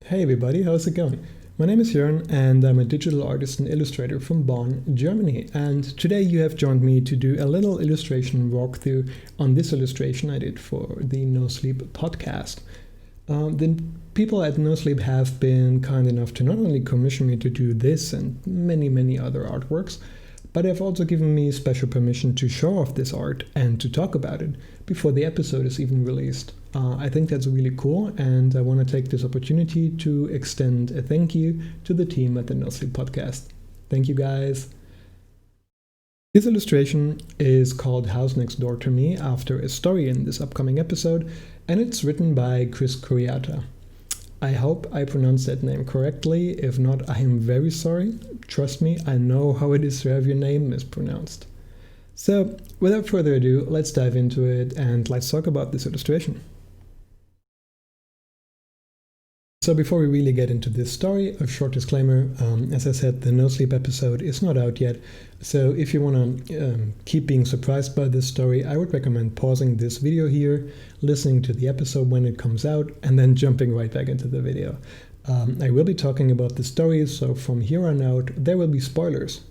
Hey everybody, how's it going? My name is Jörn and I'm a digital artist and illustrator from Bonn, Germany. And today you have joined me to do a little illustration walkthrough on this illustration I did for the NoSleep podcast. The people at NoSleep have been kind enough to not only commission me to do this and many other artworks, but have also given me special permission to show off this art and to talk about it before the episode is even released. I think that's really cool, and I want to take this opportunity to extend a thank you to the team at the NoSleep Podcast. Thank you guys. This illustration is called House Next Door to Me after a story in this upcoming episode, and it's written by Chris Curiata. I hope I pronounced that name correctly. If not, I am very sorry. Trust me, I know how it is to have your name mispronounced. So, without further ado, let's dive into it and let's talk about this illustration. So before we really get into this story, a short disclaimer. As I said, the NoSleep episode is not out yet, so if you want to keep being surprised by this story, I would recommend pausing this video here, listening to the episode when it comes out, and then jumping right back into the video. I will be talking about the story, so from here on out, there will be spoilers.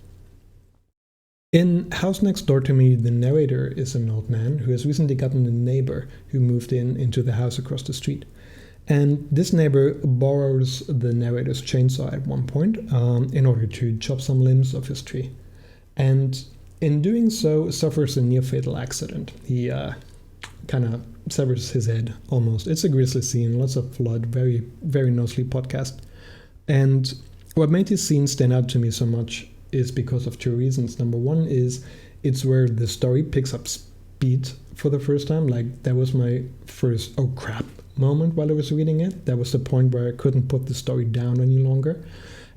In House Next Door to Me, the narrator is an old man who has recently gotten a neighbor who moved into the house across the street. And this neighbor borrows the narrator's chainsaw at one point in order to chop some limbs of his tree. And in doing so, suffers a near-fatal accident. He kind of severs his head, almost. It's a grisly scene, lots of blood, very NoSleep podcast. And what made this scene stand out to me so much is because of two reasons. Number one is it's where the story picks up speed for the first time. Like, that was my first, oh crap, moment while I was reading it. That was the point where I couldn't put the story down any longer.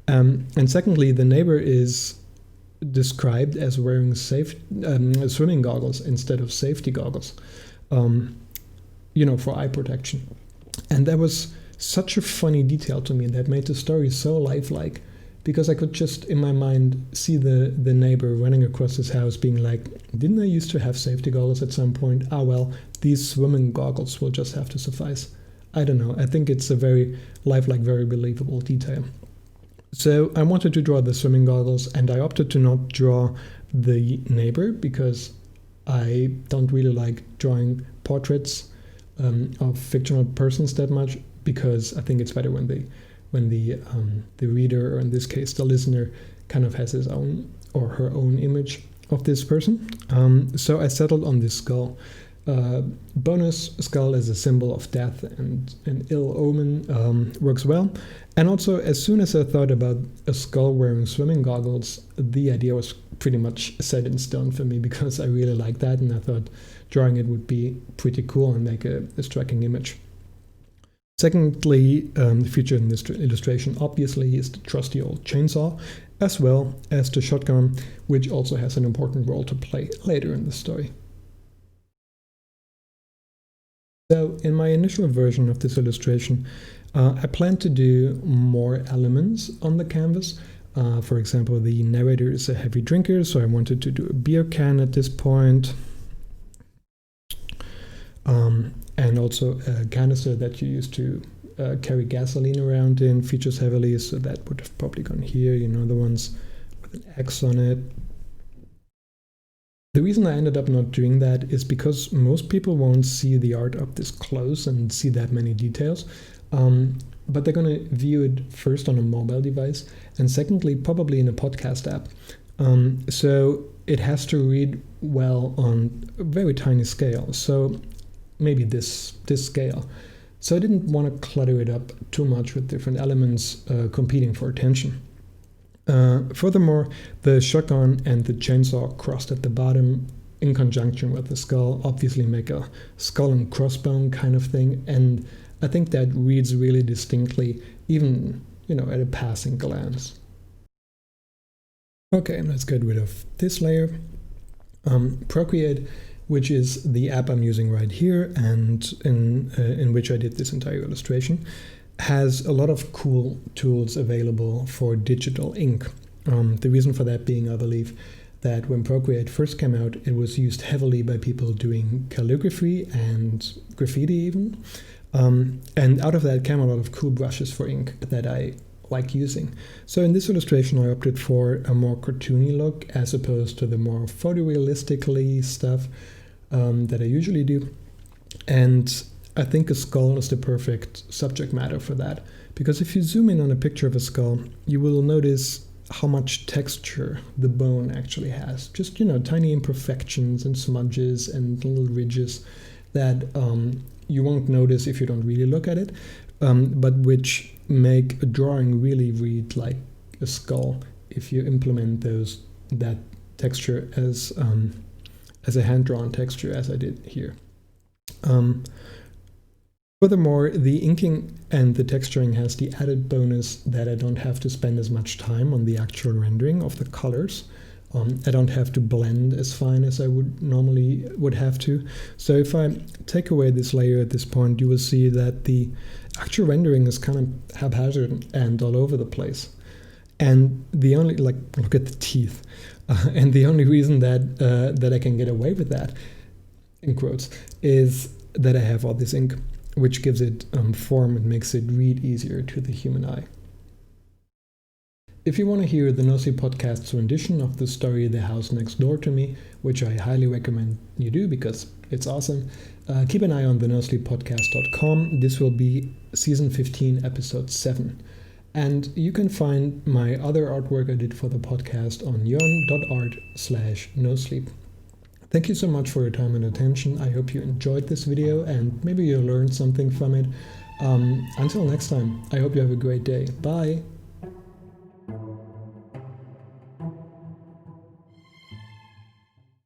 And secondly, the neighbor is described as wearing swimming goggles instead of safety goggles, for eye protection. And that was such a funny detail to me that made the story so lifelike, because I could just in my mind see the neighbor running across his house being like, didn't I used to have safety goggles at some point? Ah well, these swimming goggles will just have to suffice. I don't know, I think it's a very lifelike, very believable detail. So I wanted to draw the swimming goggles, and I opted to not draw the neighbor because I don't really like drawing portraits of fictional persons that much, because I think it's better when the reader, or in this case the listener, kind of has his own or her own image of this person. So I settled on this skull. Bonus, skull as a symbol of death and an ill omen works well. And also, as soon as I thought about a skull wearing swimming goggles, the idea was pretty much set in stone for me, because I really like that, and I thought drawing it would be pretty cool and make a striking image. Secondly, featured in this illustration obviously is the trusty old chainsaw, as well as the shotgun, which also has an important role to play later in the story. So in my initial version of this illustration, I plan to do more elements on the canvas. For example, the narrator is a heavy drinker, so I wanted to do a beer can at this point. And also a canister that you use to carry gasoline around in features heavily, so that would have probably gone here, the ones with an X on it. The reason I ended up not doing that is because most people won't see the art up this close and see that many details, but they're going to view it first on a mobile device, and secondly probably in a podcast app. So it has to read well on a very tiny scale, so maybe this scale. So I didn't want to clutter it up too much with different elements competing for attention. Furthermore, the shotgun and the chainsaw crossed at the bottom in conjunction with the skull obviously make a skull and crossbone kind of thing, and I think that reads really distinctly, even at a passing glance. Okay, let's get rid of this layer. Procreate, which is the app I'm using right here and in which I did this entire illustration, has a lot of cool tools available for digital ink. The reason for that being, I believe, that when Procreate first came out, it was used heavily by people doing calligraphy and graffiti even. And out of that came a lot of cool brushes for ink that I like using. So in this illustration, I opted for a more cartoony look as opposed to the more photorealistically stuff that I usually do. And I think a skull is the perfect subject matter for that, because if you zoom in on a picture of a skull, you will notice how much texture the bone actually has. Just, tiny imperfections and smudges and little ridges that you won't notice if you don't really look at it, but which make a drawing really read like a skull if you implement that texture as a hand-drawn texture, as I did here. Furthermore, the inking and the texturing has the added bonus that I don't have to spend as much time on the actual rendering of the colors. I don't have to blend as fine as I would have to. So if I take away this layer at this point, you will see that the actual rendering is kind of haphazard and all over the place. And the only, look at the teeth. And the only reason that I can get away with that, in quotes, is that I have all this ink, which gives it form and makes it read easier to the human eye. If you want to hear the NoSleep Podcast's rendition of the story The House Next Door to Me, which I highly recommend you do because it's awesome, keep an eye on the NoSleepPodcast.com. This will be Season 15, Episode 7. And you can find my other artwork I did for the podcast on yon.art/nosleep. Thank you so much for your time and attention. I hope you enjoyed this video and maybe you learned something from it. Until next time, I hope you have a great day. Bye!